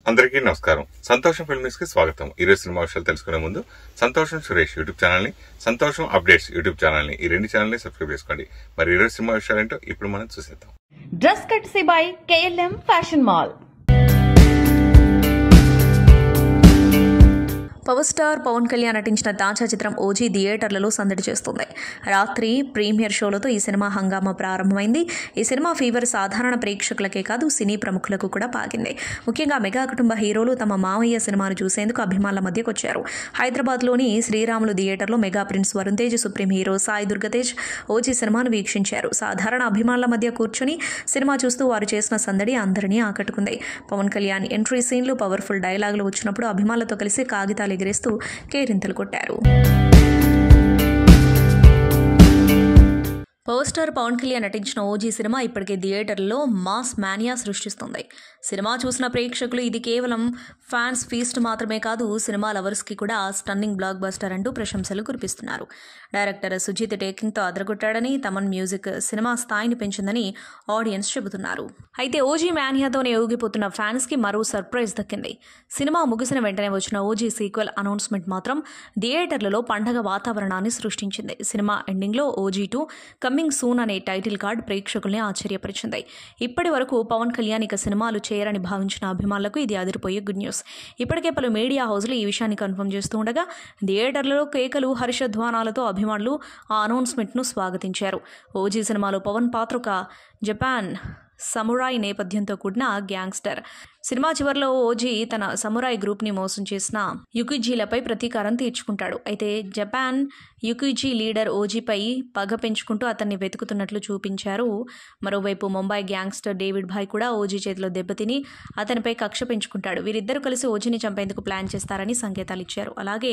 అందరికీ నమస్కారం. సంతోషం ఫిల్మ్స్ కి స్వాగతం. ఈరోజు సినిమా విషయాలు తెలుసుకునే ముందు సంతోషం సురేష్ యూట్యూబ్ ఛానల్ ని, సంతోషం అప్డేట్స్ యూట్యూబ్ ఛానల్ ని, ఈ రెండు ఛానల్ ని సబ్స్క్రైబ్ చేసుకోండి. మరి ఈరోజు సినిమా విషయాలు ఏంటో ఇప్పుడు మనం చూసేద్దాం. Dress courtesy by KLM fashion mall. Power star Pawan Kalyan నటించిన తాజా చిత్రం ఓజీ థియేటర్లలో సందడి చేస్తుంది. రాత్రి ప్రీమియర్ షోలతో ఈ సినిమా హంగామా ప్రారంభమైంది. ఈ సినిమా ఫీవర్ సాధారణ ప్రేక్షకులకే కాదు, సినీ ప్రముఖులకు కూడా పాకింది. ముఖ్యంగా మెగా కుటుంబ హీరోలు తమ మామయ్య సినిమాను చూసేందుకు అభిమానుల మధ్యకు వచ్చారు. హైదరాబాద్లోని శ్రీరాములు థియేటర్లో mega prince Varun Tej, supreme hero Sai Durgatej OG సినిమాను వీక్షించారు. సాధారణ అభిమానుల మధ్య కూర్చుని సినిమా చూస్తూ వారు చేసిన సందడి అందరినీ ఆకట్టుకుంది. పవన్ కళ్యాణ్ ఎంట్రీ సీన్లు, పవర్ఫుల్ డైలాగులు వచ్చినప్పుడు అభిమానులతో కలిసి కాగితాలు ఎగిరేస్తూ కేరింతలు కొట్టారు. పవర్ స్టార్ పవన్ కళ్యాణ్ నటించిన ఓజీ సినిమా ఇప్పటికే థియేటర్లో మాస్ మానియా సృష్టిస్తుంది. సినిమా చూసిన ప్రేక్షకులు ఇది కేవలం ఫ్యాన్స్ ఫీస్ట్ మాత్రమే కాదు, సినిమా లవర్స్కి కూడా స్టన్నింగ్ బ్లాక్ బస్టర్ అంటూ ప్రశంసలు కురిపిస్తున్నారు. డైరెక్టర్ సుజిత్ టేకింగ్తో అదరగొట్టాడని, తమన్ మ్యూజిక్ సినిమా స్థాయిని పెంచిందని ఆడియన్స్ చెబుతున్నారు. అయితే ఓజీ మానియాతోనే ఊగిపోతున్న ఫ్యాన్స్కి మరో సర్ప్రైజ్ దక్కింది. సినిమా ముగిసిన వెంటనే వచ్చిన ఓజీ సీక్వెల్ అనౌన్స్మెంట్ మాత్రం థియేటర్లలో పండగ వాతావరణాన్ని సృష్టించింది. సినిమా ఎండింగ్లో ఓజీ 2 కమింగ్ సూన్ అనే టైటిల్ కార్డ్ ప్రేక్షకుల్ని ఆశ్చర్యపరిచింది. ఇప్పటి వరకు పవన్ కళ్యాణ్ ఇక సినిమాలు చేయరని భావించిన అభిమానులకు ఇది అదిరిపోయే గుడ్ న్యూస్. ఇప్పటికే పలు మీడియా హౌస్లు ఈ విషయాన్ని కన్ఫర్మ్ చేస్తూ ఉండగా థియేటర్లలో కేకలు, హర్షధ్వానాలతో అభిమానులు ఆ అనౌన్స్మెంట్ను స్వాగతించారు. ఓజీ సినిమాలో పవన్ పాత్ర ఒక జపాన్ సమురాయ్ నేపథ్యంతో కూడిన గ్యాంగ్స్టర్. సినిమా చివరిలో ఓజీ తన సమురాయ్ గ్రూప్ని మోసం చేసిన యుకిజీలపై ప్రతీకారం తీర్చుకుంటాడు. అయితే జపాన్ యుకిజీ లీడర్ ఓజీపై పగ పెంచుకుంటూ అతన్ని వెతుకుతున్నట్లు చూపించారు. మరోవైపు ముంబై గ్యాంగ్స్టర్ డేవిడ్ భాయ్ కూడా ఓజీ చేతిలో దెబ్బతిని అతనిపై కక్ష పెంచుకుంటాడు. వీరిద్దరూ కలిసి ఓజీని చంపేందుకు ప్లాన్ చేస్తారని సంకేతాలు ఇచ్చారు. అలాగే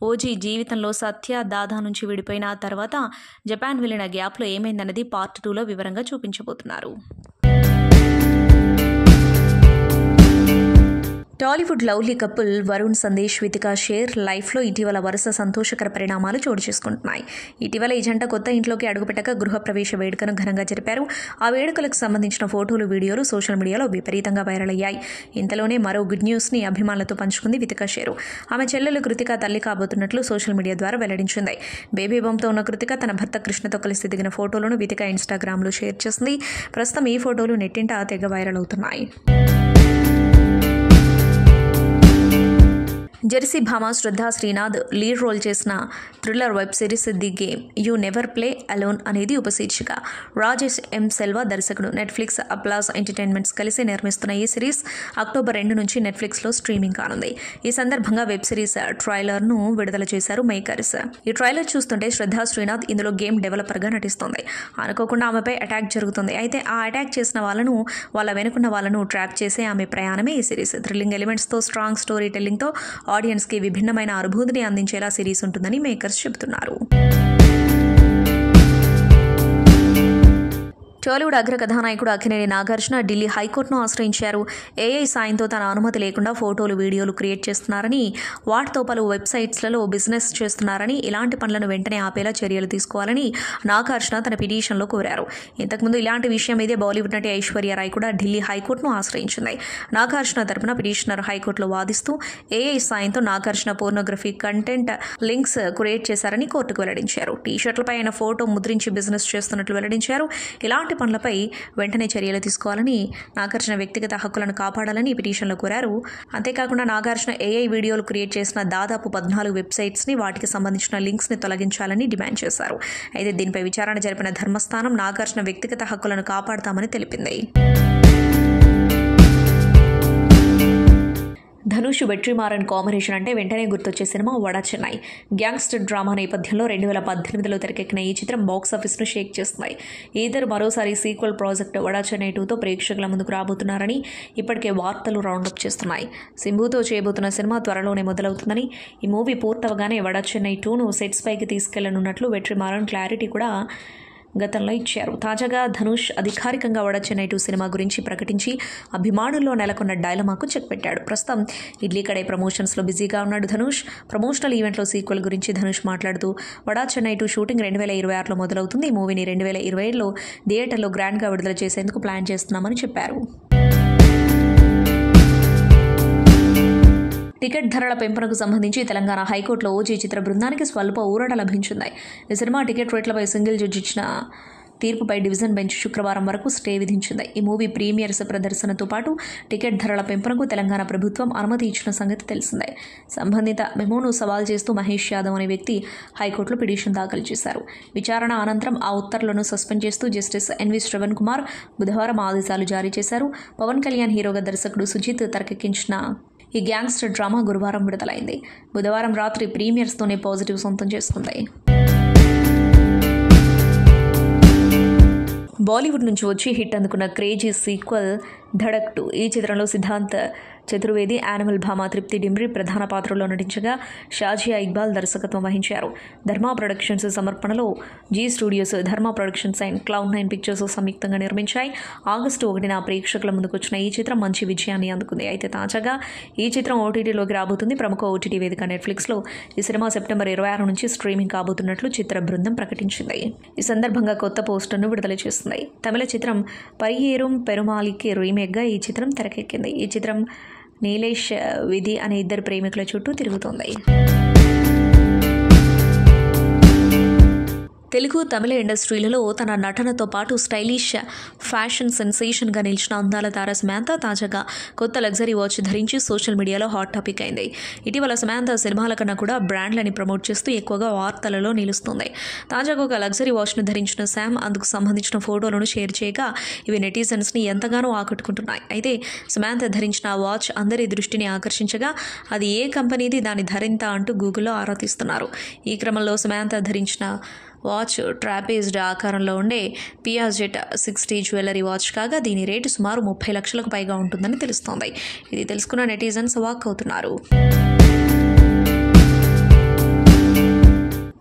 ఓజీ జీవితంలో సత్య, దాదా నుంచి విడిపోయిన తర్వాత జపాన్ వెళ్లిన గ్యాప్లో ఏమైందన్నది పార్ట్ 2లో వివరంగా చూపించబోతున్నారు. Tollywood lovely couple Varun Sandesh Vithika Sheru లైఫ్లో ఇటీవల వరుస సంతోషకర పరిణామాలు చోటు చేసుకుంటున్నాయి. ఇటీవల ఈ జంట కొత్త ఇంట్లోకి అడుగుపెట్టక గృహప్రవేశ వేడుకను ఘనంగా జరిపారు. ఆ వేడుకలకు సంబంధించిన ఫోటోలు, వీడియోలు సోషల్ మీడియాలో విపరీతంగా వైరల్ అయ్యాయి. ఇంతలోనే మరో గుడ్ న్యూస్ని అభిమానులతో పంచుకుంది వితికా షేర్. ఆమె చెల్లెలు కృతిక తల్లి కాబోతున్నట్లు సోషల్ మీడియా ద్వారా వెల్లడించింది. బేబీ బంప్తో ఉన్న కృతిక తన భర్త కృష్ణతో కలిసి దిగిన ఫోటోలను వితిక ఇన్స్టాగ్రామ్లో షేర్ చేసింది. ప్రస్తుతం ఈ ఫోటోలు నెట్టింట తెగ వైరల్ అవుతున్నాయి. జెర్సీ భామ శ్రద్ధా శ్రీనాథ్ లీడ్ రోల్ చేసిన thriller web series the game you never play alone అనేది ఉపశీర్షిక. రాజేష్ ఎం సెల్వా దర్శకుడు. నెట్ఫ్లిక్స్, అప్లాస్ ఎంటర్టైన్మెంట్స్ కలిసి నిర్మిస్తున్న ఈ సిరీస్ అక్టోబర్ 2 నుంచి నెట్ఫ్లిక్స్లో స్ట్రీమింగ్ కానుంది. ఈ సందర్భంగా వెబ్ సిరీస్ ట్రైలర్ను విడుదల చేశారు మేకర్స్. ఈ ట్రైలర్ చూస్తుంటే శ్రద్ధా శ్రీనాథ్ ఇందులో గేమ్ డెవలపర్గా నటిస్తోంది. అనుకోకుండా ఆమెపై అటాక్ జరుగుతుంది. అయితే ఆ అటాక్ చేసిన వాళ్ళను, వాళ్ళ వెనుకున్న వాళ్ళను ట్రాక్ చేసే ఆమె ప్రయాణమే ఈ సిరీస్. థ్రిల్లింగ్ ఎలిమెంట్స్తో, స్ట్రాంగ్ స్టోరీ టెల్లింగ్తో ఆడియన్స్కి విభిన్నమైన అనుభూతిని అందించేలా సిరీస్ ఉంటుందని మేకర్స్ చెబుతున్నారు. టాలీవుడ్ అగ్ర కథానాయకుడు అక్కినేని నాగార్జున ఢిల్లీ హైకోర్టును ఆశ్రయించారు. ఏఐ సాయంతో తన అనుమతి లేకుండా ఫోటోలు, వీడియోలు క్రియేట్ చేస్తున్నారని, వాటితో పలు వెబ్సైట్స్లలో బిజినెస్ చేస్తున్నారని, ఇలాంటి పనులను వెంటనే ఆపేలా చర్యలు తీసుకోవాలని నాగార్జున తన పిటిషన్లో కోరారు. ఇంతకుముందు ఇలాంటి విషయం మీదే బాలీవుడ్ నటి ఐశ్వర్య రాయ్ కూడా ఢిల్లీ హైకోర్టును ఆశ్రయించింది. నాగార్జున తరపున పిటిషనర్ హైకోర్టులో వాదిస్తూ ఏఐ సాయంతో Nagarjuna pornography content links create చేశారని కోర్టుకు వెల్లడించారు. టీషర్ట్లపై ఆయన ఫోటో ముద్రించి బిజినెస్ చేస్తున్నట్లు వెల్లడించారు. ఇలాంటి పనులపై వెంటనే చర్యలు తీసుకోవాలని, నాగార్జున వ్యక్తిగత హక్కులను కాపాడాలని పిటిషన్లో కోరారు. అంతేకాకుండా నాగార్జున ఏఐ వీడియోలు క్రియేట్ చేసిన దాదాపు 14 వెబ్సైట్స్ని, వాటికి సంబంధించిన లింక్స్ని తొలగించాలని డిమాండ్ చేశారు. అయితే దీనిపై విచారణ జరిపిన ధర్మస్థానం నాగార్జున వ్యక్తిగత హక్కులను కాపాడతామని తెలిపింది. ధనుష్, వెట్రిమారన్ కాంబినేషన్ అంటే వెంటనే గుర్తొచ్చే cinema vada Chennai. Gangster drama నేపథ్యంలో 2018లో తెరకెక్కిన ఈ చిత్రం బాక్సాఫీస్ను షేక్ చేస్తున్నాయి. ఇద్దరు మరోసారి సీక్వెల్ ప్రాజెక్ట్ వడా చెన్నై 2తో ప్రేక్షకుల ముందుకు రాబోతున్నారని ఇప్పటికే వార్తలు రౌండప్ చేస్తున్నాయి. సింబుతో చేయబోతున్న సినిమా త్వరలోనే మొదలవుతుందని, ఈ మూవీ పూర్తవగానే వడా చెన్నై 2ను సెట్స్ పైకి తీసుకెళ్లనున్నట్లు వెట్రిమారన్ క్లారిటీ కూడా గతంలో ఇచ్చారు. తాజాగా ధనుష్ అధికారికంగా వడా చెన్నై 2 సినిమా గురించి ప్రకటించి అభిమానుల్లో నెలకొన్న డైలమాకు చెక్ పెట్టాడు. ప్రస్తుతం ఇడ్లీ కడే ప్రమోషన్స్లో బిజీగా ఉన్నాడు ధనుష్. ప్రమోషనల్ ఈవెంట్లో సీక్వెల్ గురించి ధనుష్ మాట్లాడుతూ వడా చెన్నై 2 షూటింగ్ 2026లో మొదలవుతుంది. ఈ మూవీని 2027లో థియేటర్లో గ్రాండ్గా విడుదల చేసేందుకు ప్లాన్ చేస్తున్నామని చెప్పారు. టికెట్ ధరల పెంపునకు సంబంధించి తెలంగాణ హైకోర్టులో ఓజీ చిత్ర బృందానికి స్వల్ప ఊరట లభించింది. ఈ సినిమా టికెట్ రేట్లపై సింగిల్ జడ్జి ఇచ్చిన తీర్పుపై డివిజన్ బెంచ్ శుక్రవారం వరకు స్టే విధించింది. ఈ మూవీ ప్రీమియర్స్ ప్రదర్శనతో పాటు టికెట్ ధరల పెంపునకు తెలంగాణ ప్రభుత్వం అనుమతి ఇచ్చిన సంగతి తెలిసిందే. సంబంధిత మెమోను సవాల్ చేస్తూ మహేష్ యాదవ్ అనే వ్యక్తి హైకోర్టులో పిటిషన్ దాఖలు చేశారు. విచారణ అనంతరం ఆ ఉత్తర్వులను సస్పెండ్ చేస్తూ జస్టిస్ ఎన్వి శ్రవణ్ కుమార్ బుధవారం ఆదేశాలు జారీ చేశారు. పవన్ కళ్యాణ్ హీరోగా దర్శకుడు సుజిత్ తెరకెక్కించిన ఈ గ్యాంగ్స్టర్ డ్రామా గురువారం విడుదలైంది. బుధవారం రాత్రి ప్రీమియర్స్తోనే పాజిటివ్ సొంతం చేసుకుంది. బాలీవుడ్ నుంచి వచ్చి హిట్ అందుకున్న క్రేజీ సీక్వెల్ ధడక్ 2. ఈ చిత్రంలో సిద్ధాంత్ చతుర్వేది, యానిమల్ భామ తృప్తి డిమ్రి ప్రధాన పాత్రలో నటించగా షాజియా ఇక్బాల్ దర్శకత్వం వహించారు. ధర్మా ప్రొడక్షన్స్ సమర్పణలో Zee studios, Dharma productions and Cloud9 pictures సంయుక్తంగా నిర్మించాయి. ఆగస్టు 1న ప్రేక్షకుల ముందుకొచ్చిన ఈ చిత్రం మంచి విజయాన్ని అందుకుంది. అయితే తాజాగా ఈ చిత్రం ఓటీటీలోకి రాబోతుంది. ప్రముఖ ఓటీటీ వేదిక నెట్ఫ్లిక్స్లో ఈ సినిమా సెప్టెంబర్ 26 నుంచి స్ట్రీమింగ్ కాబోతున్నట్లు చిత్ర బృందం ప్రకటించింది. ఈ సందర్భంగా కొత్త పోస్టర్ను విడుదల చేస్తుంది. తమిళ చిత్రం పరియేరుం పెరుమాళికి రీమేక్గా ఈ చిత్రం తెరకెక్కింది. ఈ చిత్రం నీలేష్ విధి అనే ఇద్దరు ప్రేమికుల చుట్టూ తిరుగుతోంది. తెలుగు తమిళ ఇండస్ట్రీలలో తన నటనతో పాటు స్టైలిష్ ఫ్యాషన్ సెన్సేషన్గా నిలిచిన అందాల తార సమాంత తాజాగా కొత్త లగ్జరీ వాచ్ ధరించి సోషల్ మీడియాలో హాట్ టాపిక్ అయింది. ఇటీవల సమాంత సినిమాల కన్నా కూడా బ్రాండ్లని ప్రమోట్ చేస్తూ ఎక్కువగా వార్తలలో నిలుస్తుంది. తాజాగా ఒక లగ్జరీ వాచ్ను ధరించిన శామ్ అందుకు సంబంధించిన ఫోటోలను షేర్ చేయగా ఇవి నెటిజన్స్ని ఎంతగానో ఆకట్టుకుంటున్నాయి. అయితే సమాంత ధరించిన వాచ్ అందరి దృష్టిని ఆకర్షించగా అది ఏ కంపెనీది, దాని ధరింత అంటూ గూగుల్లో ఆరా తీస్తున్నారు. ఈ క్రమంలో సమాంత ధరించిన వాచ్ ట్రాపేజ్డ్ ఆకారంలో ఉండే పియాజెట్ 60 జ్యువెలరీ వాచ్ కాగా దీని రేటు సుమారు 30 లక్షలకు పైగా ఉంటుందని తెలుస్తోంది. ఇది తెలుసుకున్న నెటిజన్స్ వాక్ అవుతున్నారు.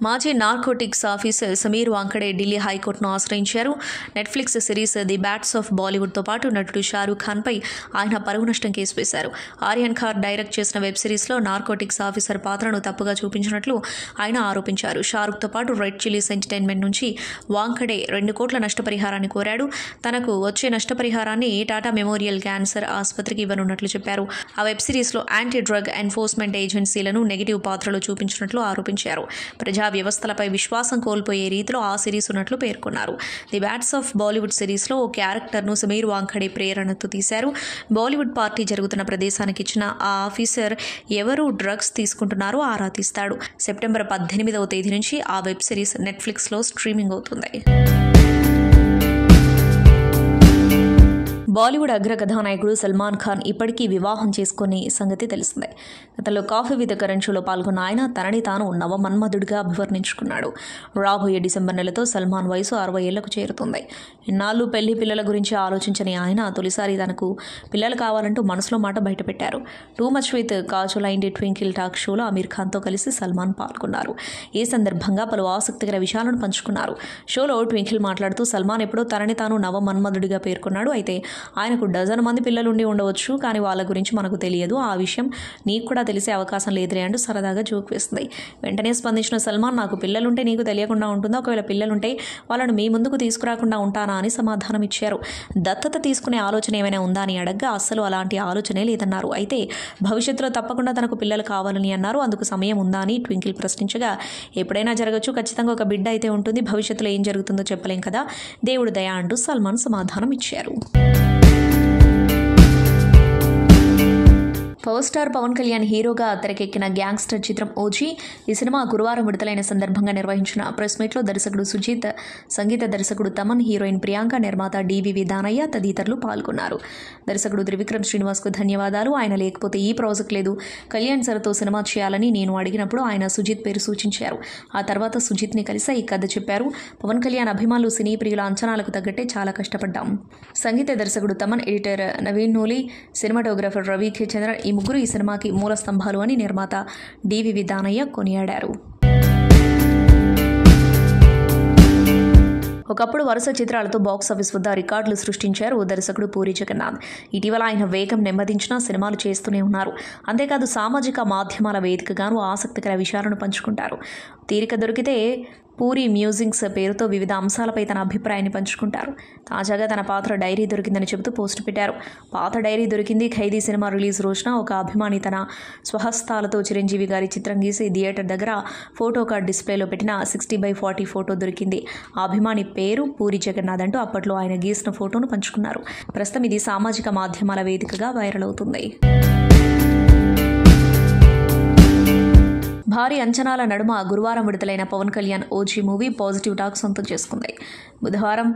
మాజీ నార్కోటిక్స్ ఆఫీసర్ సమీర్ వాంకడే ఢిల్లీ హైకోర్టును ఆశ్రయించారు. Netflix series the bads of బాలీవుడ్తో పాటు నటుడు షారూఖ్ ఖాన్పై ఆయన పరువు నష్టం కేసు వేశారు. ఆర్యన్ ఖాన్ డైరెక్ట్ చేసిన వెబ్ సిరీస్లో నార్కోటిక్స్ ఆఫీసర్ పాత్రను తప్పుగా చూపించినట్లు ఆయన ఆరోపించారు. షారూఖ్తో పాటు రెడ్ చిల్లీస్ ఎంటర్టైన్మెంట్ నుంచి వాంకడే 2 కోట్ల నష్టపరిహారాన్ని కోరాడు. తనకు వచ్చే నష్టపరిహారాన్ని టాటా మెమోరియల్ క్యాన్సర్ ఆసుపత్రికి ఇవ్వనున్నట్లు చెప్పారు. ఆ వెబ్ సిరీస్లో యాంటీ డ్రగ్ ఎన్ఫోర్స్మెంట్ ఏజెన్సీలను నెగిటివ్ పాత్రలో చూపించినట్లు ఆరోపించారు. ప్రజా వ్యవస్థలపై విశ్వాసం కోల్పోయే రీతిలో ఆ సిరీస్ ఉన్నట్లు పేర్కొన్నారు. ది బ్యాట్స్ ఆఫ్ బాలీవుడ్ సిరీస్లో ఓ క్యారెక్టర్ను సమీర్ వాంఖడే ప్రేరణతో తీశారు. బాలీవుడ్ పార్టీ జరుగుతున్న ప్రదేశానికి ఇచ్చిన ఆ ఆఫీసర్ ఎవరు డ్రగ్స్ తీసుకుంటున్నారో ఆరా తీస్తాడు. సెప్టెంబర్ 18వ తేదీ నుంచి ఆ వెబ్ సిరీస్ నెట్ఫ్లిక్స్లో స్ట్రీమింగ్ అవుతుంది. బాలీవుడ్ అగ్ర కథానాయకుడు సల్మాన్ ఖాన్ ఇప్పటికీ వివాహం చేసుకునే సంగతి తెలిసిందే. గతంలో కాఫీ విత్ కరణ్ షోలో పాల్గొన్న ఆయన తనని తాను నవమన్మధుడిగా అభివర్ణించుకున్నాడు. రాబోయే డిసెంబర్ నెలతో సల్మాన్ వయసు 60 ఏళ్లకు చేరుతుంది. ఇన్నాళ్ళు పెళ్లి పిల్లల గురించి ఆలోచించని ఆయన తొలిసారి తనకు పిల్లలు కావాలంటూ మనసులో మాట బయటపెట్టారు. Too much with Kajol and Twinkle talk షోలో అమీర్ ఖాన్తో కలిసి సల్మాన్ పాల్గొన్నారు. ఈ సందర్భంగా పలు ఆసక్తికర విషయాలను పంచుకున్నారు. షోలో ట్వింకిల్ మాట్లాడుతూ సల్మాన్ ఎప్పుడో తనని తాను నవమన్మధుడిగా పేర్కొన్నాడు. అయితే ఆయనకు డజన్ మంది పిల్లలుండి ఉండవచ్చు, కానీ వాళ్ళ గురించి మనకు తెలియదు. ఆ విషయం నీకు కూడా తెలిసే అవకాశం లేదులే అంటూ సరదాగా జోక్ వేస్తుంది. వెంటనే స్పందించిన సల్మాన్, నాకు పిల్లలుంటే నీకు తెలియకుండా ఉంటుందా? ఒకవేళ పిల్లలుంటే వాళ్ళను మీ ముందుకు తీసుకురాకుండా ఉంటానా అని సమాధానం ఇచ్చారు. దత్తత తీసుకునే ఆలోచన ఏమైనా ఉందా అని అడగ్గా అస్సలు అలాంటి ఆలోచనే లేదన్నారు. అయితే భవిష్యత్తులో తప్పకుండా తనకు పిల్లలు కావాలని అన్నారు. అందుకు సమయం ఉందా అని ట్వింకిల్ ప్రశ్నించగా, ఎప్పుడైనా జరగచ్చు, ఖచ్చితంగా ఒక బిడ్డ అయితే ఉంటుంది, భవిష్యత్తులో ఏం జరుగుతుందో చెప్పలేం కదా, దేవుడు దయ అంటూ సల్మాన్ సమాధానం ఇచ్చారు. పవర్ స్టార్ పవన్ కళ్యాణ్ హీరోగా తెరకెక్కిన గ్యాంగ్స్టర్ చిత్రం ఓజీ. ఈ సినిమా గురువారం విడుదలైన సందర్భంగా నిర్వహించిన ప్రెస్ మీట్లో దర్శకుడు సుజిత్, సంగీత దర్శకుడు తమన్, హీరోయిన్ ప్రియాంక, నిర్మాత డివివి దానయ్య తదితరులు పాల్గొన్నారు. దర్శకుడు త్రివిక్రమ్ శ్రీనివాస్కు ధన్యవాదాలు. ఆయన లేకపోతే ఈ ప్రాజెక్ట్ లేదు. కళ్యాణ్ సర్తో సినిమా చేయాలని నేను అడిగినప్పుడు ఆయన సుజిత్ పేరు సూచించారు. ఆ తర్వాత సుజిత్ని కలిసి ఈ కథ చెప్పారు. పవన్ కళ్యాణ్ అభిమానులు, సినీ ప్రియుల అంచనాలకు తగ్గట్టే చాలా కష్టపడ్డాం. సంగీత దర్శకుడు తమన్, ఎడిటర్ నవీన్ నూలి, సినిమాటోగ్రఫర్ రవి కే చంద్ర ఈ ముగ్గురు ఈ సినిమాకి మూల స్తంభాలు అని నిర్మాత డివివి దానయ్య కొనియాడారు. ఒకప్పుడు వరుస చిత్రాలతో బాక్సాఫీస్ వద్ద రికార్డులు సృష్టించారు దర్శకుడు పూరి జగన్నాథ్. ఇటీవల ఆయన వేగం నెమ్మదించినా సినిమాలు చేస్తూనే ఉన్నారు. అంతేకాదు సామాజిక మాధ్యమాల వేదికగాను ఆసక్తికర విషయాలను పంచుకుంటారు. తీరిక దొరికితే పూరి మ్యూజింగ్స్ పేరుతో వివిధ అంశాలపై తన అభిప్రాయాన్ని పంచుకుంటారు. తాజాగా తన పాత్ర డైరీ దొరికిందని చెబుతూ పోస్ట్ పెట్టారు. పాత డైరీ దొరికింది. ఖైదీ సినిమా రిలీజ్ రోజున ఒక అభిమాని తన స్వహస్తాలతో చిరంజీవి గారి చిత్రం గీసి థియేటర్ దగ్గర ఫోటో కార్డ్ డిస్ప్లేలో పెట్టిన 60/40 ఫోటో దొరికింది. ఆ అభిమాని పేరు పూరి జగన్నాథ్ అంటూ అప్పట్లో ఆయన గీసిన ఫోటోను పంచుకున్నారు. ప్రస్తుతం ఇది సామాజిక మాధ్యమాల వేదికగా వైరల్ అవుతుంది. భారీ అంచనాల నడుమ గురువారం విడుదలైన Pawan Kalyan OG movie positive talk సొంతం చేసుకుంది. బుధవారం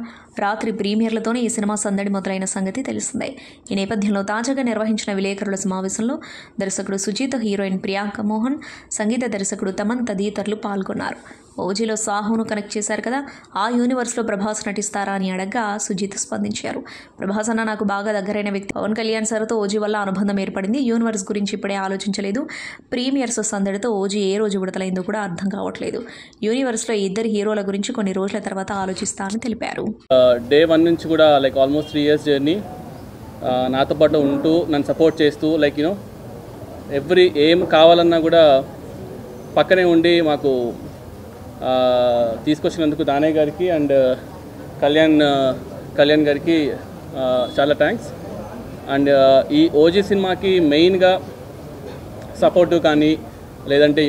రాత్రి ప్రీమియర్లతోనే ఈ సినిమా సందడి మొదలైన సంగతి తెలిసిందే. ఈ నేపథ్యంలో తాజాగా నిర్వహించిన విలేకరుల సమావేశంలో దర్శకుడు సుజీత్, హీరోయిన్ ప్రియాంక మోహన్, సంగీత దర్శకుడు తమన్ తదితరులు పాల్గొన్నారు. ఓజీలో సాహును కనెక్ట్ చేశారు కదా, ఆ యూనివర్స్లో ప్రభాస్ నటిస్తారా అని అడగ్గా సుజీత్ స్పందించారు. ప్రభాస్ అన్న నాకు బాగా దగ్గరైన వ్యక్తి. పవన్ కళ్యాణ్ సార్తో ఓజీ వల్ల అనుబంధం ఏర్పడింది. యూనివర్స్ గురించి ఇప్పుడే ఆలోచించలేదు. ప్రీమియర్స్ సందడితో ఓజీ ఏ రోజు విడుదలైందో కూడా అర్థం కావట్లేదు. యూనివర్స్లో ఇద్దరు హీరోల గురించి కొన్ని రోజుల తర్వాత ఆలోచిస్తానని తెలిపారు. డే 1 నుంచి కూడా లైక్ ఆల్మోస్ట్ 3 years జర్నీ నాతో పాటు ఉంటూ నన్ను సపోర్ట్ చేస్తూ లైక్ ఎవ్రీ ఏం కావాలన్నా కూడా పక్కనే ఉండి మాకు తీసుకొచ్చినందుకు దానయ్య గారికి అండ్ కళ్యాణ్ గారికి చాలా థ్యాంక్స్. అండ్ ఈ ఓజీ సినిమాకి మెయిన్గా సపోర్టు కానీ లేదంటే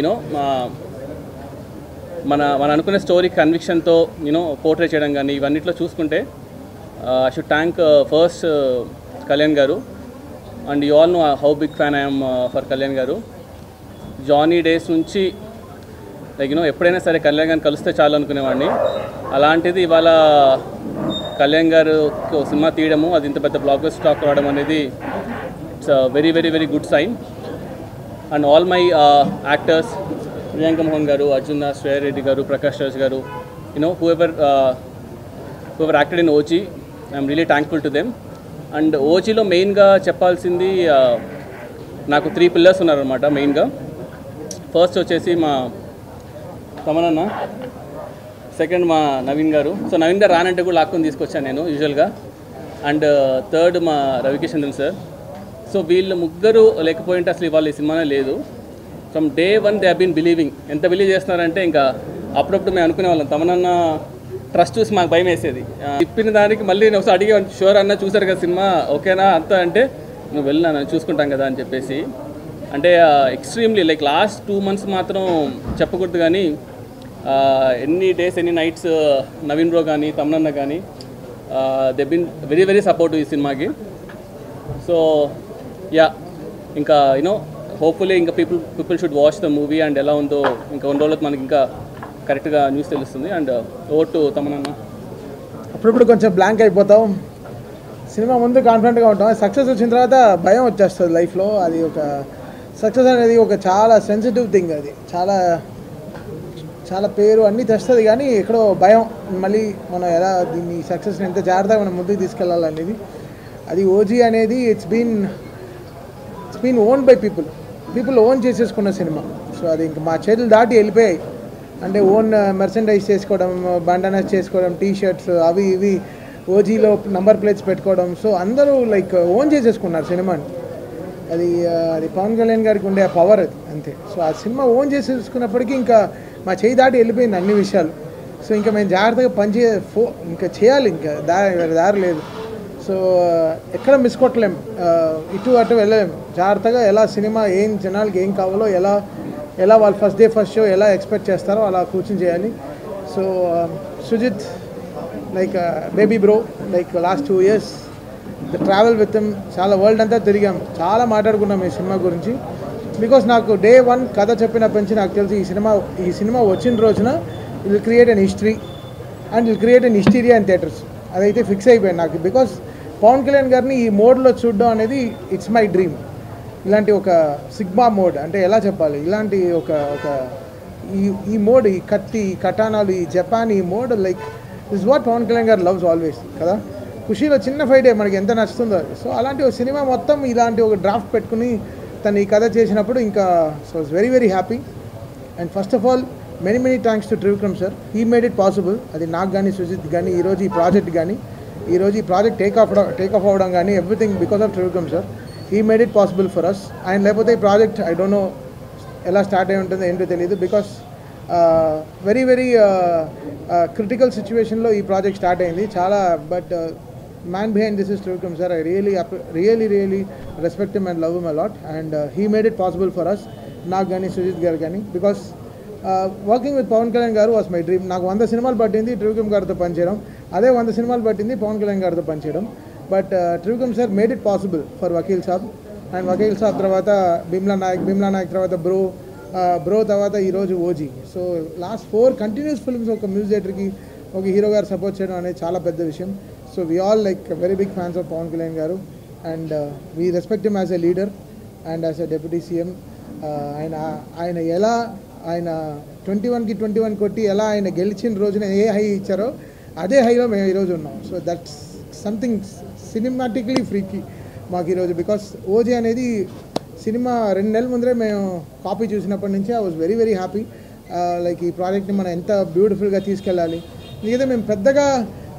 మన అనుకునే స్టోరీ కన్విక్షన్తో పోర్ట్రేట్ చేయడం కానీ ఇవన్నిట్లో చూసుకుంటే I should thank first Kalyan garu. And you all know how big fan I'm for Kalyan garu. Johnny days నుంచి లైక్ ఎప్పుడైనా సరే కళ్యాణ్ గారిని కలిస్తే చాలు అనుకునేవాడిని. అలాంటిది ఇవాళ కళ్యాణ్ గారు సినిమా తీయడము, అది ఇంత పెద్ద బ్లాక్ బస్టర్ టాక్ రావడం అనేది it's very very very good sign. And all my actors, Priyanka Mohan గారు, అర్జున్ దాస్, శ్రేయ రెడ్డి గారు, ప్రకాష్ రాజ్ గారు, whoever acted in OG, I'm really thankful to them. And ఓజీలో మెయిన్గా చెప్పాల్సింది నాకు 3 పిల్లర్స్ ఉన్నారనమాట మెయిన్గా. ఫస్ట్ వచ్చేసి మా తమనన్న, సెకండ్ మా నవీన్ గారు. సో నవీన్ గారు రానంటే కూడా లాక్కొని తీసుకొచ్చాను నేను యూజువల్గా. అండ్ థర్డ్ మా రవికిషన్దన్ సార్. సో వీళ్ళు ముగ్గురు లేకపోయింటే అసలు ఇవాళ ఈ సినిమానే లేదు. From day 1 they have been believing. ఎంత బిలీవ్ చేస్తున్నారంటే ఇంకా అప్పుడప్పుడు మేము అనుకునే వాళ్ళం. తమనన్న ట్రస్ట్ చూసి మాకు భయం వేసేది. చెప్పిన దానికి మళ్ళీ నేను ఒకసారి అడిగే, షూర్ అన్న చూసారు కదా సినిమా ఓకేనా అంతా అంటే, నువ్వు వెళ్ళినా చూసుకుంటాం కదా అని చెప్పేసి. అంటే ఎక్స్ట్రీమ్లీ లైక్ లాస్ట్ 2 months మాత్రం చెప్పకూడదు కానీ ఎన్ని డేస్ ఎన్ని నైట్స్ నవీన్ బ్రో కానీ తమనన్న కానీ they been very very supportive ఈ సినిమాకి. సో యా, ఇంకా హోప్ఫుల్లీ ఇంకా people should watch the movie. And ఎలా ఉందో ఇంకా 1 రోజులకు మనకి ఇంకా కరెక్ట్గా న్యూస్ తెలుస్తుంది. అండ్ ఓవర్ టు తమనన్న. అప్పుడప్పుడు కొంచెం బ్లాంక్ అయిపోతాం, సినిమా ముందు కాన్ఫిడెంట్గా ఉంటాం, సక్సెస్ వచ్చిన తర్వాత భయం వచ్చేస్తుంది లైఫ్లో. అది ఒక సక్సెస్ అనేది ఒక చాలా సెన్సిటివ్ థింగ్. అది చాలా చాలా పేరు అన్నీ తెస్తుంది కానీ ఎక్కడో భయం, మళ్ళీ మనం ఎలా దీన్ని సక్సెస్ని ఎంత జాగ్రత్తగా మనం ముందుకు తీసుకెళ్ళాలనేది. అది ఓజీ అనేది it's been own by people own చేసేసుకున్న సినిమా. సో అది ఇంకా మా చేతులు దాటి వెళ్ళిపోయాయి. అంటే ఓన్ మెర్సెండైజ్ చేసుకోవడం, బండనస్ చేసుకోవడం, టీషర్ట్స్ అవి ఇవి, ఓజీలో నంబర్ ప్లేట్స్ పెట్టుకోవడం. సో అందరూ లైక్ ఓన్ చేసేసుకున్నారు సినిమాని. అది పవన్ కళ్యాణ్ గారికి ఉండే పవర్ అది అంతే. సో ఆ సినిమా ఓన్ చేసేసుకున్నప్పటికీ ఇంకా మా చేయి దాటి వెళ్ళిపోయింది అన్ని విషయాలు. సో ఇంకా మేము జాగ్రత్తగా ఇంకా చేయాలి, ఇంకా దారి లేదు. సో ఎక్కడ మిస్ కొట్టలేము, ఇటు అటు వెళ్ళలేము. జాగ్రత్తగా ఎలా సినిమా ఏం జనాలకి ఏం కావాలో ఎలా వాళ్ళు ఫస్ట్ డే ఫస్ట్ షో ఎలా ఎక్స్పెక్ట్ చేస్తారో అలా కూర్చొని చేయాలి. So Sujeeth like baby bro, like last 2 years the travel with him, చాలా వరల్డ్ అంతా తిరిగాం, చాలా మాట్లాడుకున్నాం ఈ సినిమా గురించి. బికాస్ నాకు డే 1 కథ చెప్పినప్పటి నుంచి నాకు తెలిసి ఈ సినిమా వచ్చిన రోజున it will create an history and will create an hysteria in theatres. అదైతే ఫిక్స్ అయిపోయింది నాకు. బికాస్ పవన్ కళ్యాణ్ గారిని ఈ మోడ్లో చూడడం అనేది ఇట్స్ మై డ్రీమ్. ఇలాంటి ఒక సిగ్మా మోడ్ అంటే ఎలా చెప్పాలి, ఇలాంటి ఒక ఈ మోడ్, ఈ కత్తి, ఈ కటానాలు, ఈ జపాన్, ఈ mode like this what Pawan Kalyan గారు లవ్స్ ఆల్వేస్ కదా. ఖుషీలో చిన్న ఫైటే మనకి ఎంత నచ్చుతుందో. సో అలాంటి ఒక సినిమా మొత్తం ఇలాంటి ఒక డ్రాఫ్ట్ పెట్టుకుని తను ఈ కథ చేసినప్పుడు ఇంకా so it's very very happy. And first of all many thanks to Trivikram sir. He made it possible. అది నాకు కానీ సుజిత్ కానీ ఈరోజు ఈ ప్రాజెక్ట్ టేక్ ఆఫ్ అవ్వడం కానీ everything because of Trivikram sir. He made it possible for us. ఆయన లేకపోతే ఈ ప్రాజెక్ట్ ఐ డోంట్ నో ఎలా స్టార్ట్ అయి ఉంటుందో ఏంటో తెలియదు. బికాస్ వెరీ వెరీ క్రిటికల్ సిచ్యువేషన్లో ఈ ప్రాజెక్ట్ స్టార్ట్ అయింది చాలా. But man behind this is Trivikram sir. I really respect him and love him a lot and he made it possible for us, నాకు కానీ సుజిత్ గారు కానీ. Because working with Pawan Kalyan గారు వాస్ మై డ్రీమ్. నాకు 100 సినిమాలు పట్టింది త్రివిక్రమ్ గారితో పనిచేయడం, అదే 100 సినిమాలు పట్టింది పవన్ కళ్యాణ్ గారితో పనిచేయడం. But Trivikram sir made it possible for Vakeel Saab. And Vakeel Saab తర్వాత భీమ్లా నాయక్ తర్వాత బ్రో తర్వాత ఈరోజు OG. So last 4 continuous films ఒక మ్యూజిక్ డైరెక్టర్కి ఒక హీరో గారు సపోర్ట్ చేయడం అనేది చాలా పెద్ద విషయం. So we all like very big fans of Pawan Kalyan garu and we respect him as a leader and as a deputy CM. ఆయన ఎలా ఆయన 21కి 21 కొట్టి ఎలా ఆయన గెలిచిన రోజున ఏ హై ఇచ్చారో అదే హైలో మేము ఈరోజు ఉన్నాం. సో దట్స్ సంథింగ్ సినిమాటిక్లీ ఫ్రీకి మాకు ఈరోజు. బికాస్ ఓజీ అనేది సినిమా 2 నెలల ముందరే మేము కాపీ చూసినప్పటి నుంచి I was very very happy. Like ఈ ప్రాజెక్ట్ని మనం ఎంత బ్యూటిఫుల్గా తీసుకెళ్ళాలి. ఎందుకంటే మేము పెద్దగా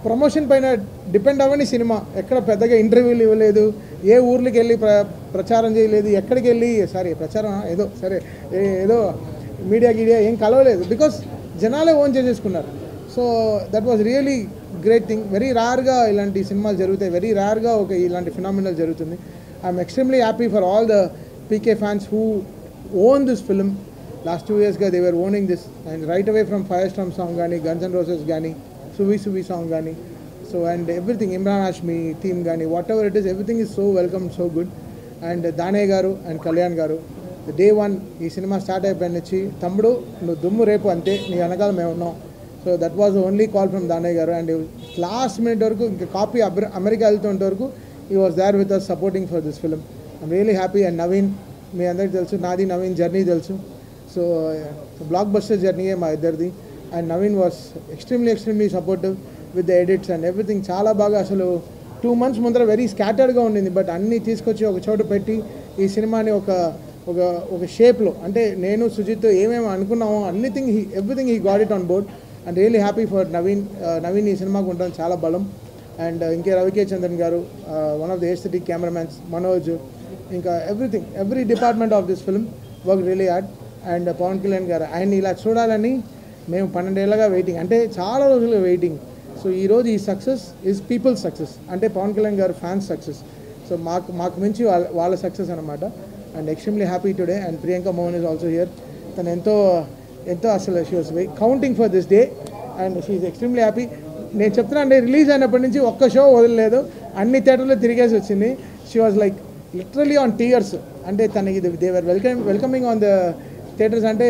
ప్రమోషన్ పైన డిపెండ్ అవ్వని సినిమా, ఎక్కడ పెద్దగా ఇంటర్వ్యూలు ఇవ్వలేదు, ఏ ఊర్లకి వెళ్ళి ప్రచారం చేయలేదు, ఎక్కడికి వెళ్ళి ప్రచారం ఏదో మీడియా ఏం కలవలేదు. బికాస్ జనాలే ఓన్ చేసేసుకున్నారు. So that was really great thing. Very రేర్గా ఇలాంటి సినిమాలు జరుగుతాయి, వెరీ రేర్గా ఇలాంటి ఫినామినల్ జరుగుతుంది. I'm extremely happy for all the PK fans who own this film. Last 2 yearsగా they were owning this and right away from firestorm song కానీ, Guns and Roses కానీ, సువి సాంగ్ కానీ. So and everything, Imran Hashmi theme కానీ, whatever it is, everything is so welcome, so good. And దానే గారు and Kalyan గారు day 1 ఈ cinema start అయిపోయిన నుంచి, తమ్ముడు నువ్వు దుమ్ము రేపు అంతే, నీ వెనకాల మేము ఉన్నాం. So that was only call from దానే గారు. అండ్ లాస్ట్ మినిట్ వరకు ఇంకా కాపీ అమెరికా వెళ్తుంటే వరకు ఈ was there with us supporting for this film. I'm really happy. And Naveen, మీ అందరికీ తెలుసు, నాది నవీన్ జర్నీ తెలుసు. సో బ్లాక్ బస్టర్ జర్నీయే మా ఇద్దరిది. And Naveen was extremely supportive with the edits and everything. చాలా బాగా, అసలు 2 months ముందర వెరీ స్కాటర్డ్గా ఉండింది, బట్ అన్నీ తీసుకొచ్చి ఒక చోట పెట్టి ఈ సినిమాని ఒక షేప్లో, అంటే నేను సుజిత్ ఏమేమి అనుకున్నామో everything he got it on board. And really happy for Naveen ఈ సినిమాకు ఉండడం చాలా బలం. అండ్ ఇంకే Ravi K Chandran garu, one of the aesthetic cameramans, Manoj, ఇంకా every department of this film work really hard. And Pawan Kalyan garu, ఆయన్ని ఇలా చూడాలని మేము 12 ఏళ్ళగా వెయిటింగ్, అంటే చాలా రోజులుగా వెయిటింగ్. సో ఈరోజు ఈ సక్సెస్ ఈజ్ పీపుల్స్ సక్సెస్, అంటే పవన్ కళ్యాణ్ గారు ఫ్యాన్స్ సక్సెస్. సో మాకు మించి వాళ్ళ సక్సెస్ అనమాట. And extremely happy today. And Priyanka Mohan is also here. తను ఎంతో అసలు she was counting for this day and she is extremely happy. నేను చెప్తున్నా అంటే రిలీజ్ అయినప్పటి నుంచి ఒక్క షో వదలలేదు, అన్ని థియేటర్లో తిరిగేసి వచ్చింది. She was like literally on tears. అంటే తనకి they were welcoming on the theatres. అంటే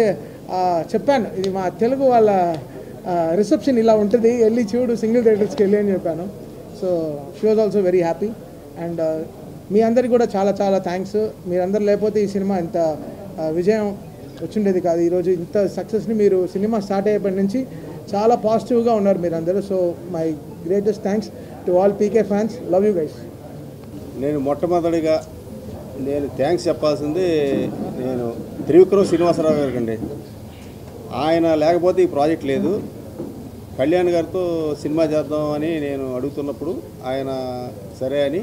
చెప్పాను, ఇది మా తెలుగు వాళ్ళ రిసెప్షన్ ఇలా ఉంటుంది, వెళ్ళి చూడు సింగిల్ థియేటర్స్కి వెళ్ళి అని చెప్పాను. So she was also very happy. And మీ అందరికీ కూడా చాలా చాలా థ్యాంక్స్. మీరందరూ లేకపోతే ఈ సినిమా ఇంత విజయం వచ్చిండేది కాదు. ఈరోజు ఇంత సక్సెస్ని మీరు సినిమా స్టార్ట్ అయ్యేప్పటి నుంచి చాలా పాజిటివ్గా ఉన్నారు మీరందరూ. So my greatest thanks to all PK fans. Love you guys. నేను మొట్టమొదటిగా థ్యాంక్స్ చెప్పాల్సింది నేను త్రివిక్రమ్ శ్రీనివాసరావు గారికి అండి. ఆయన లేకపోతే ఈ ప్రాజెక్ట్ లేదు. కళ్యాణ్ గారితో సినిమా చేద్దామని నేను అడుగుతున్నప్పుడు ఆయన సరే అని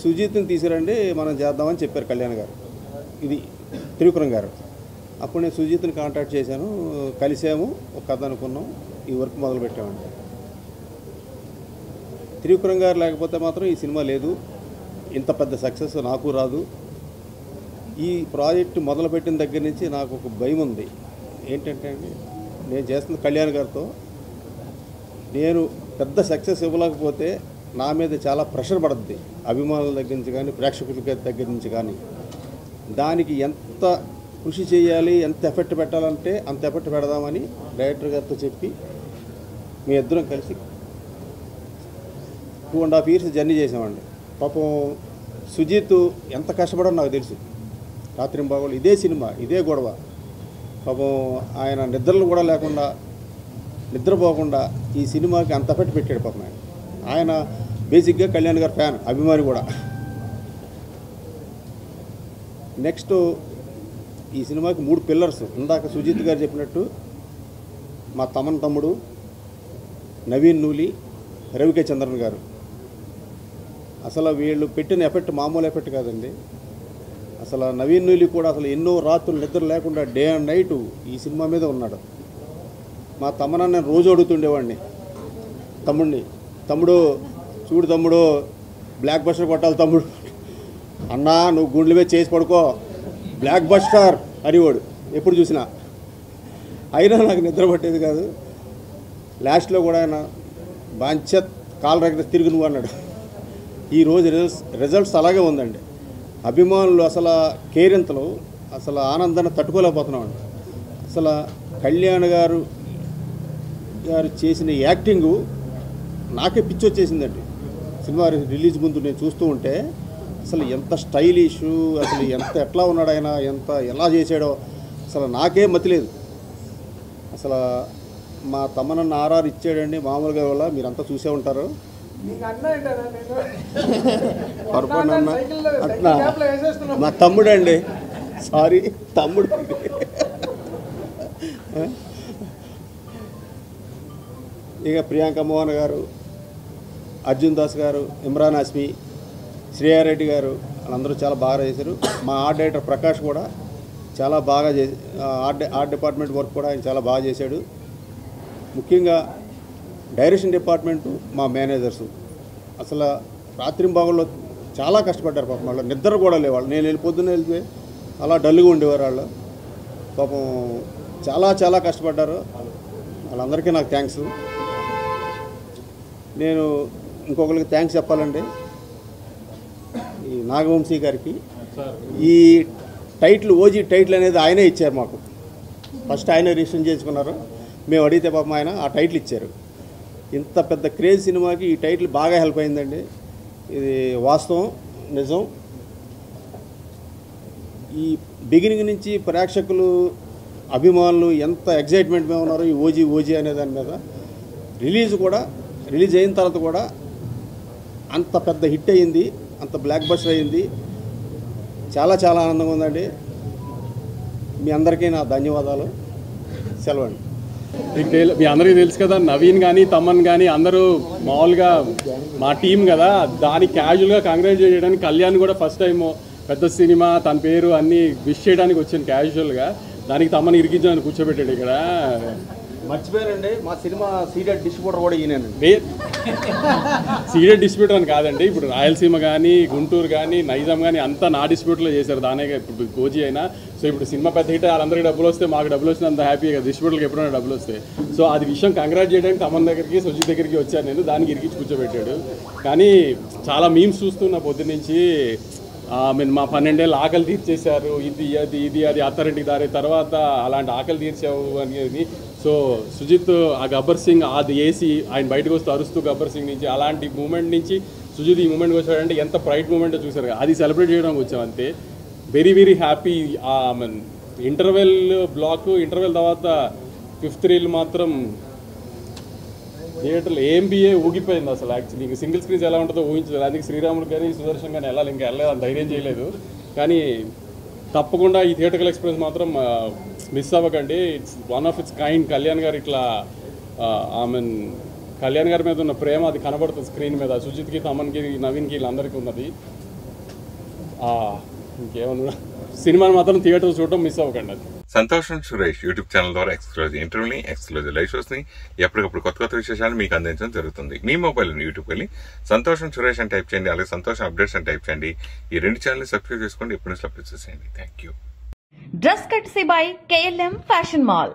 సుజిత్ని తీసుకురండి మనం చేద్దామని చెప్పారు కళ్యాణ్ గారు, ఇది త్రివిక్రమ్ గారు. అప్పుడు నేను సుజిత్ని కాంటాక్ట్ చేశాను, కలిసాము, ఒక కథ అనుకున్నాం, ఈ వర్క్ మొదలుపెట్టామండి. త్రివిక్రమ్ గారు లేకపోతే మాత్రం ఈ సినిమా లేదు, ఇంత పెద్ద సక్సెస్ నాకు రాదు. ఈ ప్రాజెక్టు మొదలుపెట్టిన దగ్గర నుంచి నాకు ఒక భయం ఉంది. ఏంటంటే అండి, నేను చేస్తున్న కళ్యాణ్ గారితో నేను పెద్ద సక్సెస్ ఇవ్వలేకపోతే నా మీద చాలా ప్రెషర్ పడుతుంది, అభిమానుల దగ్గర నుంచి కానీ ప్రేక్షకుల దగ్గర నుంచి కానీ. దానికి ఎంత కృషి చేయాలి, ఎంత ఎఫెక్ట్ పెట్టాలంటే అంత ఎఫెక్ట్ పెడదామని డైరెక్టర్ గారితో చెప్పి మీ ఇద్దరం కలిసి 2.5 years జర్నీ చేసామండి. పాపం సుజిత్ ఎంత కష్టపడో నాకు తెలుసు. రాత్రింబాగోళ్ళు ఇదే సినిమా, ఇదే గొడవ. పాపం ఆయన నిద్రలు కూడా లేకుండా, నిద్రపోకుండా ఈ సినిమాకి అంత ఎఫెక్ట్ పెట్టాడు. పాపం ఆయన బేసిక్గా కళ్యాణ్ గారు ఫ్యాన్, అభిమాని కూడా. నెక్స్ట్ ఈ సినిమాకి 3 pillars. ఇందాక సుజిత్ గారు చెప్పినట్టు మా తమ్ముడు నవీన్ నూలి, రవికే చంద్రన్ గారు. అసలు వీళ్ళు పెట్టిన ఎఫెక్ట్ మామూలు ఎఫెక్ట్ కాదండి. అసలు నవీన్ నూలి కూడా అసలు ఎన్నో రాత్రులు నిద్ర లేకుండా డే అండ్ నైట్ ఈ సినిమా మీద ఉన్నాడు. మా తమ్మన నేను రోజు అడుగుతుండేవాడిని, తమ్ముడు చూడు తమ్ముడు, బ్లాక్ బస్టర్ కొట్టాలి తమ్ముడు, అన్నా నువ్వు గుండెల మీద చేసి పడుకో, బ్లాక్ బస్టర్ అనేవాడు ఎప్పుడు చూసినా. అయినా నాకు నిద్ర పట్టేది కాదు. లాస్ట్లో కూడా ఆయన బాంచత్ కాలు రగడ తిరిగి నువ్వు అన్నాడు. ఈరోజు రిజల్ట్స్ అలాగే ఉందండి. అభిమానులు అసలు కేరింతలు, అసలు ఆనందాన్ని తట్టుకోలేకపోతున్నామండి. అసలు కళ్యాణ్ గారు చేసిన యాక్టింగు నాకే పిచ్చి వచ్చేసిందండి. సినిమా రిలీజ్ ముందు నేను చూస్తూ ఉంటే అసలు ఎంత స్టైలిష్, అసలు ఎట్లా ఉన్నాడు ఆయన, ఎలా చేశాడో అసలు నాకే మతిలేదు. అసలు మా తమ్మనన్న ఆర్ఆర్ ఇచ్చాడండి మామూలుగా. వల్ల మీరంతా చూసే ఉంటారు. అట్లా మా తమ్ముడు అండి, సారీ తమ్ముడు. ఇక ప్రియాంక మోహన్ గారు, అర్జున్ దాస్ గారు, ఇమ్రాన్ హాష్మి, శ్రేయారెడ్డి గారు వాళ్ళందరూ చాలా బాగా చేశారు. మా ఆర్ట్ డైరెక్టర్ ప్రకాష్ కూడా చాలా బాగా ఆర్ట్ డిపార్ట్మెంట్ వర్క్ కూడా ఆయన చాలా బాగా చేశాడు. ముఖ్యంగా డైరెక్షన్ డిపార్ట్మెంటు, మా మేనేజర్సు అసలు రాత్రింబాగుల్లో చాలా కష్టపడ్డారు పాపం. వాళ్ళు నిద్ర కూడా లేవాళ్ళు. నేను పొద్దున్న వెళ్తే అలా డల్గా ఉండేవారు వాళ్ళు. పాపం చాలా కష్టపడ్డారు. వాళ్ళందరికీ నాకు థ్యాంక్స్. నేను ఇంకొకరికి థ్యాంక్స్ చెప్పాలండి, ఈ నాగవంశీ గారికి. ఈ టైటిల్ ఓజీ టైటిల్ అనేది ఆయనే ఇచ్చారు మాకు. ఫస్ట్ ఆయనే రిజిస్టర్ చేసుకున్నారు. మేము అడిగితే పాపం ఆయన ఆ టైటిల్ ఇచ్చారు. ఇంత పెద్ద క్రేజ్ సినిమాకి ఈ టైటిల్ బాగా హెల్ప్ అయిందండి. ఇది వాస్తవం, నిజం. ఈ బిగినింగ్ నుంచి ప్రేక్షకులు, అభిమానులు ఎంత ఎగ్జైట్మెంట్ మీద ఉన్నారు ఈ ఓజీ అనే దాని మీద. రిలీజ్ అయిన తర్వాత కూడా అంత పెద్ద హిట్ అయ్యింది, అంత బ్లాక్ బస్టర్ అయ్యింది. చాలా ఆనందంగా ఉందండి. మీ అందరికీ నా ధన్యవాదాలు. సెలవండి. మీ అందరికీ తెలుసు కదా, నవీన్ కానీ తమన్ కానీ అందరూ మామూలుగా మా టీం కదా, దానికి క్యాజువల్గా కంగ్రాచులేట్ చేయడానికి కళ్యాణ్ కూడా ఫస్ట్ టైం పెద్ద సినిమా తన పేరు అన్నీ విష్ చేయడానికి వచ్చాను క్యాజువల్గా. దానికి తమన్ ఇరికించడానికి కూర్చోబెట్టాడు ఇక్కడ. మర్చిపోయారండి, మా సినిమా సీడెడ్ డిస్ట్రిబ్యూటర్ కూడా ఈయనండి. సీడెడ్ డిస్ట్రిబ్యూటర్ అని కాదండి, ఇప్పుడు రాయలసీమ కానీ, గుంటూరు కానీ, నైజాం కానీ అంతా నా డిస్ట్రిబ్యూటర్లో చేశారు. దానే ఇప్పుడు ఓజీ అయినా. సో ఇప్పుడు సినిమా పెద్ద హిట్, వాళ్ళందరికీ డబ్బులు వస్తే మాకు డబ్బులు వస్తే అంత హ్యాపీగా, డిస్ట్రిబ్యూటర్కి ఎప్పుడైనా డబ్బులు వస్తాయి. సో అది విషయం కంగ్రాట్ చేయడానికి తమన్ దగ్గరికి, సుజిత్ దగ్గరికి వచ్చాను నేను. దానికి ఇరికించి కూర్చోబెట్టాడు. కానీ చాలా మీమ్స్ చూస్తున్నా పొద్దు నుంచి. మా 12 ఏళ్ళు ఆకలి తీర్చేశారు, ఇది అది అత్తారింటికి దారి తర్వాత అలాంటి ఆకలి తీర్చావు అనేది. సో సుజిత్ ఆ గబ్బర్ సింగ్ అది వేసి ఆయన బయటకు వస్తూ అరుస్తూ గబ్బర్ సింగ్ నుంచి అలాంటి మూమెంట్ నుంచి సుజిత్ ఈ మూమెంట్కి వచ్చాడంటే ఎంత ప్రైడ్ మూమెంట్ చూసారు. అది సెలబ్రేట్ చేయడానికి వచ్చాం అంతే. Very happy. ఇంటర్వెల్ తర్వాత 5th రీల్ మాత్రం థియేటర్లో ఏంబిఏ ఊగిపోయింది అసలు. యాక్చువల్లీ ఇంక సింగిల్ స్క్రీన్స్ ఎలా ఉంటుందో ఊహించలేదు. అందుకే శ్రీరాములు కానీ సుదర్శన్ కానీ వెళ్ళలేదు, అంత ధైర్యం చేయలేదు. కానీ తప్పకుండా ఈ థియేటర్కల్ ఎక్స్పీరియన్స్ మాత్రం మిస్ అవ్వకండి. It's one of it's kind. Kalyan గారు ఇట్లా కళ్యాణ్ గారి మీద ఉన్న ప్రేమ అది కనబడుతుంది స్క్రీన్ మీద. సుజిత్కి, తమన్కి, నవీన్కి వీళ్ళందరికీ ఉన్నది. ఇంకేమన్నా సినిమాని మాత్రం థియేటర్ చూడటం మిస్ అవ్వకండి. అది సంతోషం సురేష్ యూట్యూబ్ ఛానల్ ద్వారా ఎక్స్క్లూజివ్ ఇంటర్వ్యూని, ఎక్స్క్లూజివ్ లైవ్ షోస్ ని ఎప్పటికప్పుడు కొత్త విశేషాలు మీకు అందించడం జరుగుతుంది. మీ మొబైల్ యూట్యూబ్ వెళ్ళి సంతోషం సురేష్ అని టైప్ చేయండి, అలాగే సంతోషం అప్డేట్స్ అని టైప్ చేయండి. ఈ 2 ఛానల్ సబ్స్క్రైబ్ చేసుకోండి, ఎప్పుడు అప్డేట్స్ చేయండి. Thank you. Dress courtesy by KLM fashion mall.